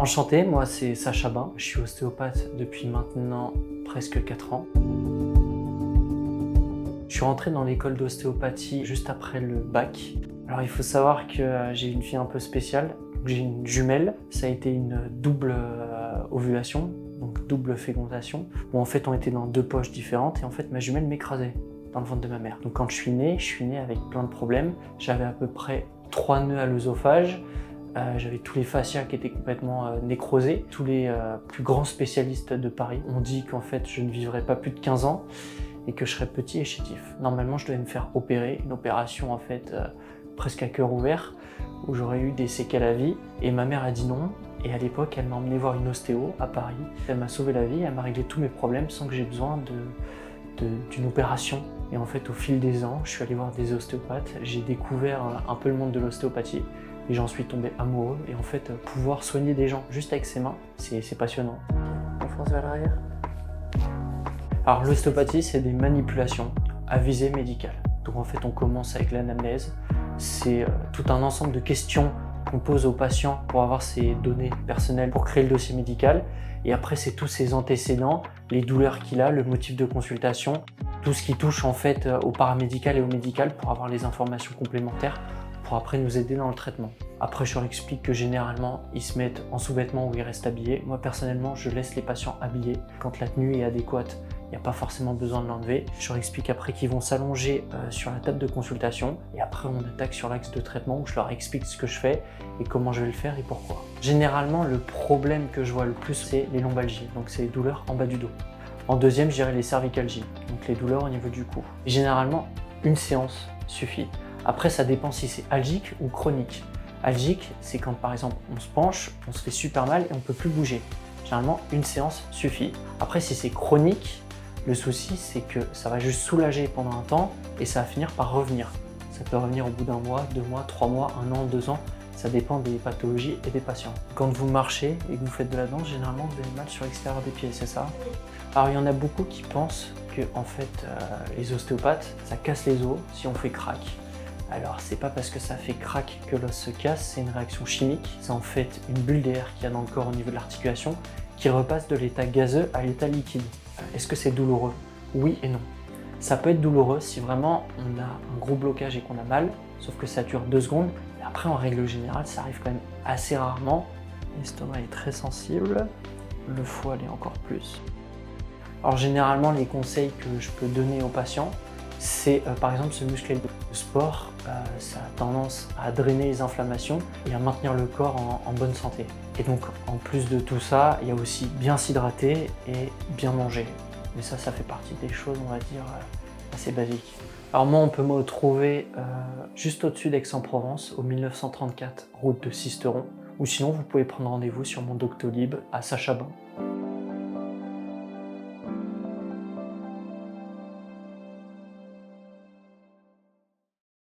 Enchanté, moi c'est Sacha Bain, je suis ostéopathe depuis maintenant presque 4 ans. Je suis rentré dans l'école d'ostéopathie juste après le bac. Alors il faut savoir que j'ai une fille un peu spéciale, j'ai une jumelle, ça a été une double ovulation, donc double fécondation, où en fait on était dans 2 poches différentes et en fait ma jumelle m'écrasait dans le ventre de ma mère. Donc quand je suis né avec plein de problèmes, j'avais à peu près 3 nœuds à l'œsophage, j'avais tous les fascias qui étaient complètement nécrosés. Tous les plus grands spécialistes de Paris ont dit qu'en fait je ne vivrais pas plus de 15 ans et que je serais petit et chétif. Normalement je devais me faire opérer, une opération en fait presque à cœur ouvert, où j'aurais eu des séquelles à vie. Et ma mère a dit non, et à l'époque elle m'a emmené voir une ostéo à Paris. Elle m'a sauvé la vie, elle m'a réglé tous mes problèmes sans que j'ai besoin d'une opération. Et en fait au fil des ans, je suis allé voir des ostéopathes, j'ai découvert un peu le monde de l'ostéopathie. Et j'en suis tombé amoureux. Et en fait, pouvoir soigner des gens juste avec ses mains, c'est passionnant. On fonce vers l'arrière. Alors l'ostéopathie, c'est des manipulations à visée médicale. Donc en fait, on commence avec l'anamnèse. C'est tout un ensemble de questions qu'on pose au patient pour avoir ses données personnelles pour créer le dossier médical. Et après, c'est tous ses antécédents, les douleurs qu'il a, le motif de consultation, tout ce qui touche en fait au paramédical et au médical pour avoir les informations complémentaires pour après nous aider dans le traitement. Après, je leur explique que généralement, ils se mettent en sous-vêtements ou ils restent habillés. Moi, personnellement, je laisse les patients habillés. Quand la tenue est adéquate, il n'y a pas forcément besoin de l'enlever. Je leur explique après qu'ils vont s'allonger sur la table de consultation et après, on attaque sur l'axe de traitement où je leur explique ce que je fais et comment je vais le faire et pourquoi. Généralement, le problème que je vois le plus, c'est les lombalgies, donc c'est les douleurs en bas du dos. En deuxième, je dirais les cervicalgies, donc les douleurs au niveau du cou. Et généralement, une séance suffit. Après, ça dépend si c'est algique ou chronique. Algique, c'est quand par exemple on se penche, on se fait super mal et on ne peut plus bouger. Généralement, une séance suffit. Après, si c'est chronique, le souci c'est que ça va juste soulager pendant un temps et ça va finir par revenir. Ça peut revenir au bout d'un mois, 2 mois, 3 mois, 1 an, 2 ans. Ça dépend des pathologies et des patients. Quand vous marchez et que vous faites de la danse, généralement vous avez mal sur l'extérieur des pieds, c'est ça? Alors il y en a beaucoup qui pensent que en fait, les ostéopathes, ça casse les os si on fait crack. Alors c'est pas parce que ça fait crack que l'os se casse, c'est une réaction chimique. C'est en fait une bulle d'air qu'il y a dans le corps au niveau de l'articulation qui repasse de l'état gazeux à l'état liquide. Est-ce que c'est douloureux? Oui et non. Ça peut être douloureux si vraiment on a un gros blocage et qu'on a mal, sauf que ça dure 2 secondes. Et après, en règle générale, ça arrive quand même assez rarement. L'estomac est très sensible, le foie l'est encore plus. Alors généralement, les conseils que je peux donner aux patients, c'est par exemple se muscler. Le sport, ça a tendance à drainer les inflammations et à maintenir le corps en bonne santé. Et donc en plus de tout ça, il y a aussi bien s'hydrater et bien manger. Mais ça fait partie des choses, on va dire, assez basiques. Alors moi, on peut me retrouver juste au-dessus d'Aix-en-Provence, au 1934, route de Sisteron. Ou sinon, vous pouvez prendre rendez-vous sur mon Doctolib à Sacha Bain.